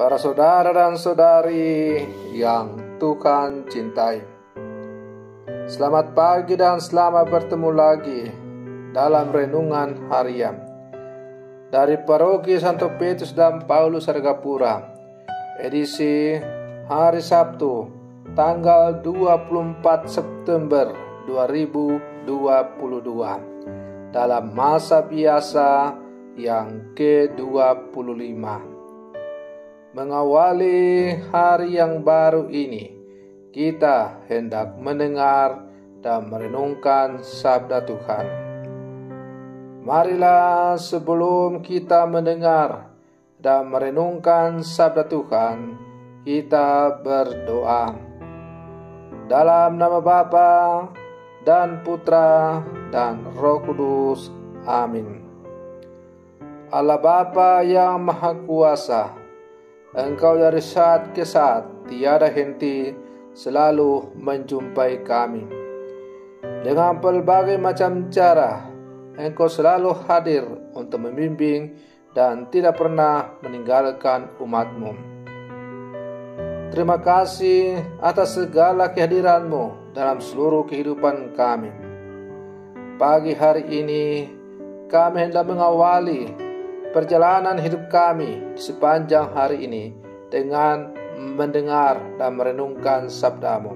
Para saudara dan saudari yang Tuhan cintai, selamat pagi dan selamat bertemu lagi dalam renungan harian dari Paroki Santo Petrus dan Paulus Argapura, edisi hari Sabtu tanggal 24 September 2022 dalam masa biasa yang ke-25. Mengawali hari yang baru ini, kita hendak mendengar dan merenungkan sabda Tuhan. Marilah sebelum kita mendengar dan merenungkan sabda Tuhan, kita berdoa. Dalam nama Bapa dan Putra dan Roh Kudus. Amin. Allah Bapa yang Maha Kuasa, Engkau dari saat ke saat tiada henti selalu menjumpai kami. Dengan pelbagai macam cara, Engkau selalu hadir untuk membimbing dan tidak pernah meninggalkan umat-Mu. Terima kasih atas segala kehadiran-Mu dalam seluruh kehidupan kami. Pagi hari ini, kami hendak mengawali perjalanan hidup kami di sepanjang hari ini dengan mendengar dan merenungkan sabda-Mu.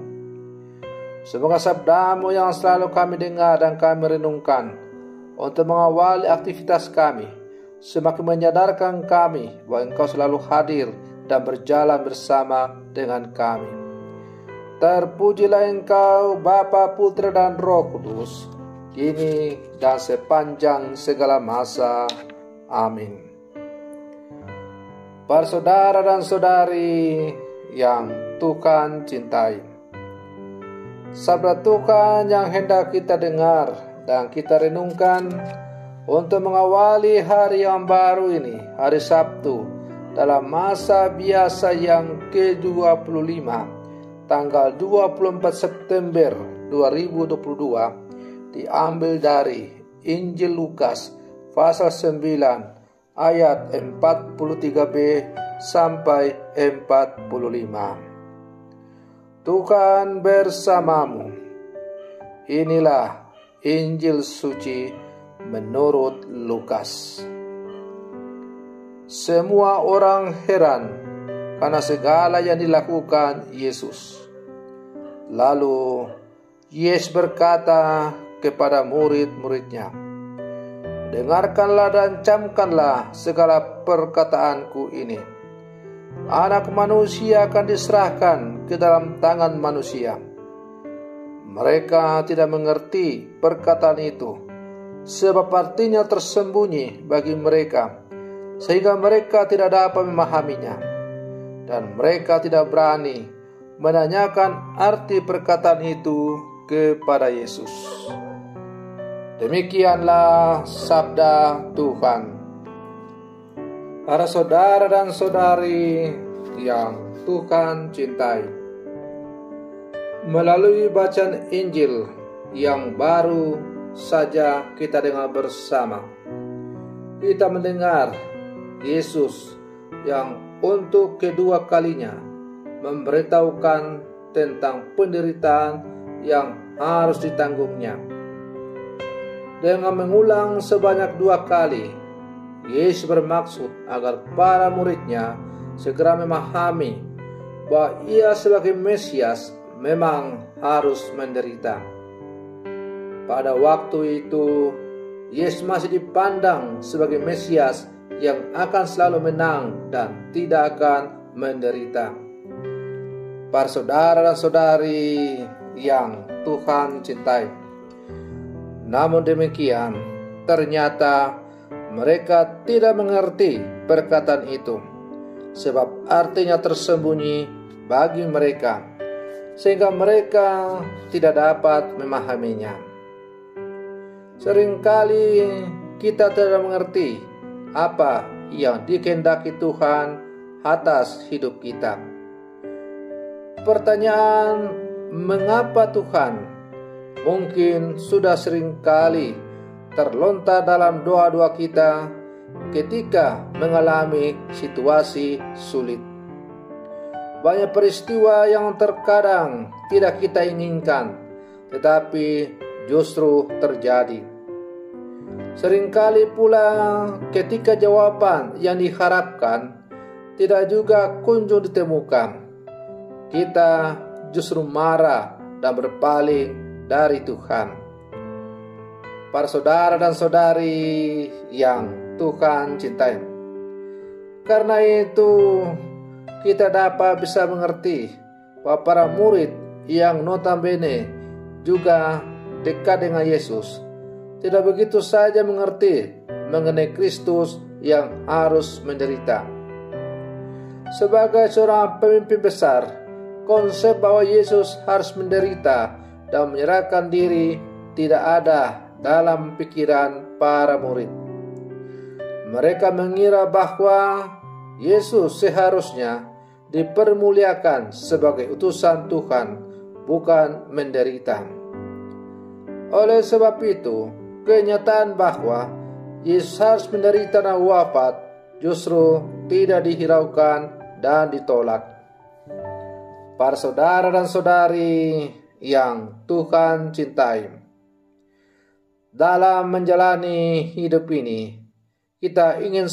Semoga sabda-Mu yang selalu kami dengar dan kami renungkan untuk mengawali aktivitas kami semakin menyadarkan kami bahwa Engkau selalu hadir dan berjalan bersama dengan kami. Terpujilah Engkau Bapa, Putra dan Roh Kudus, kini dan sepanjang segala masa. Amin. Para saudara dan saudari yang Tuhan cintai, sabda Tuhan yang hendak kita dengar dan kita renungkan untuk mengawali hari yang baru ini, hari Sabtu, dalam masa biasa yang ke-25, tanggal 24 September 2022, diambil dari Injil Lukas pasal 9 ayat 43b sampai 45. Tuhan bersamamu. Inilah Injil suci menurut Lukas. Semua orang heran karena segala yang dilakukan Yesus. Lalu Yesus berkata kepada murid-muridnya, "Dengarkanlah dan camkanlah segala perkataanku ini. Anak manusia akan diserahkan ke dalam tangan manusia." Mereka tidak mengerti perkataan itu, sebab artinya tersembunyi bagi mereka, sehingga mereka tidak dapat memahaminya. Dan mereka tidak berani menanyakan arti perkataan itu kepada Yesus. Demikianlah sabda Tuhan. Para saudara dan saudari yang Tuhan cintai, melalui bacaan Injil yang baru saja kita dengar bersama, kita mendengar Yesus yang untuk kedua kalinya memberitahukan tentang penderitaan yang harus ditanggungnya. Dengan mengulang sebanyak 2 kali, Yesus bermaksud agar para muridnya segera memahami bahwa Ia sebagai Mesias memang harus menderita. Pada waktu itu, Yesus masih dipandang sebagai Mesias yang akan selalu menang dan tidak akan menderita. Para saudara dan saudari yang Tuhan cintai, namun demikian, ternyata mereka tidak mengerti perkataan itu, sebab artinya tersembunyi bagi mereka, sehingga mereka tidak dapat memahaminya. Seringkali kita tidak mengerti apa yang dikehendaki Tuhan atas hidup kita. Pertanyaan, mengapa Tuhan, mungkin sudah sering kali terlontar dalam doa-doa kita ketika mengalami situasi sulit. banyak peristiwa yang terkadang tidak kita inginkan, tetapi justru terjadi. Seringkali pula ketika jawaban yang diharapkan tidak juga kunjung ditemukan, kita justru marah dan berpaling dari Tuhan. Para saudara dan saudari yang Tuhan cintai, karena itu kita dapat bisa mengerti bahwa para murid yang notabene juga dekat dengan Yesus tidak begitu saja mengerti mengenai Kristus yang harus menderita. Sebagai seorang pemimpin besar, konsep bahwa Yesus harus menderita dan menyerahkan diri tidak ada dalam pikiran para murid. Mereka mengira bahwa Yesus seharusnya dipermuliakan sebagai utusan Tuhan, bukan menderita. Oleh sebab itu, kenyataan bahwa Yesus harus menderita dan wafat justru tidak dihiraukan dan ditolak. Para saudara dan saudari yang Tuhan cintai, dalam menjalani hidup ini, kita ingin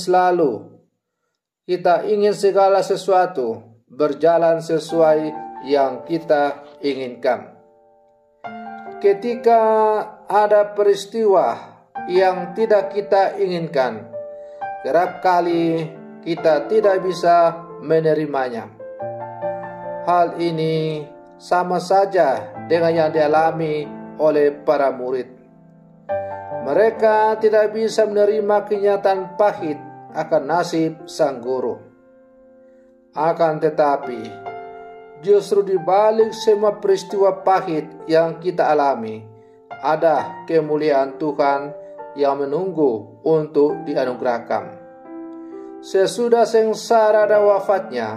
segala sesuatu berjalan sesuai yang kita inginkan. Ketika ada peristiwa yang tidak kita inginkan, kerap kali kita tidak bisa menerimanya. Hal ini sama saja dengan yang dialami oleh para murid. Mereka tidak bisa menerima kenyataan pahit akan nasib sang guru. Akan tetapi, justru di balik semua peristiwa pahit yang kita alami, ada kemuliaan Tuhan yang menunggu untuk dianugerahkan. Sesudah sengsara dan wafatnya,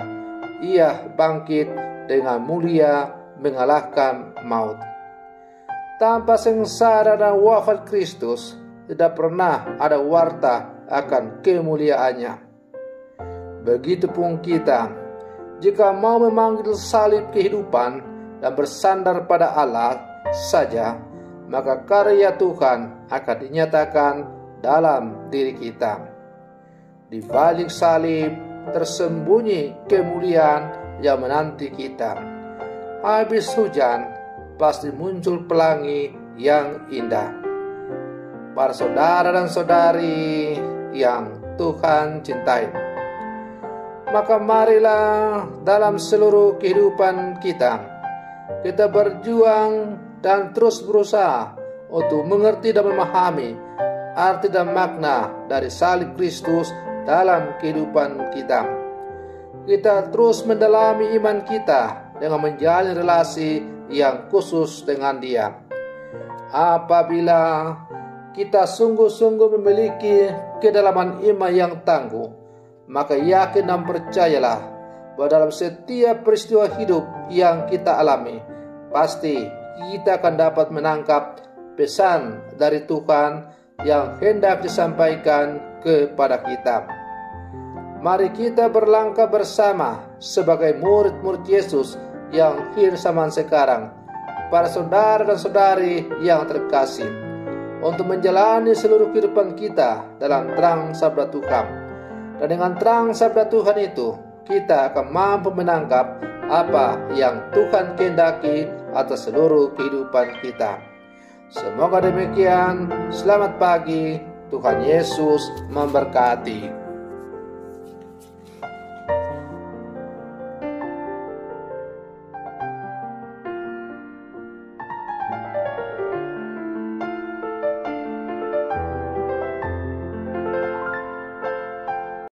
Ia bangkit dengan mulia mengalahkan maut. Tanpa sengsara dan wafat Kristus, tidak pernah ada warta akan kemuliaannya. Begitupun kita, jika mau memanggil salib kehidupan dan bersandar pada Allah saja, maka karya Tuhan akan dinyatakan dalam diri kita. Di balik salib tersembunyi kemuliaan yang menanti kita. Habis hujan, pasti muncul pelangi yang indah. Para saudara dan saudari yang Tuhan cintai, maka marilah dalam seluruh kehidupan kita berjuang dan terus berusaha untuk mengerti dan memahami arti dan makna dari salib Kristus dalam kehidupan kita. Kita terus mendalami iman kita dengan menjalin relasi yang khusus dengan Dia. Apabila kita sungguh-sungguh memiliki kedalaman iman yang tangguh, maka yakin dan percayalah bahwa dalam setiap peristiwa hidup yang kita alami, pasti kita akan dapat menangkap pesan dari Tuhan yang hendak disampaikan kepada kita. Mari kita berlangkah bersama sebagai murid-murid Yesus yang hidup zaman sekarang, para saudara dan saudari yang terkasih, untuk menjalani seluruh kehidupan kita dalam terang sabda Tuhan. Dan dengan terang sabda Tuhan itu, kita akan mampu menangkap apa yang Tuhan kehendaki atas seluruh kehidupan kita. Semoga demikian. Selamat pagi. Tuhan Yesus memberkati.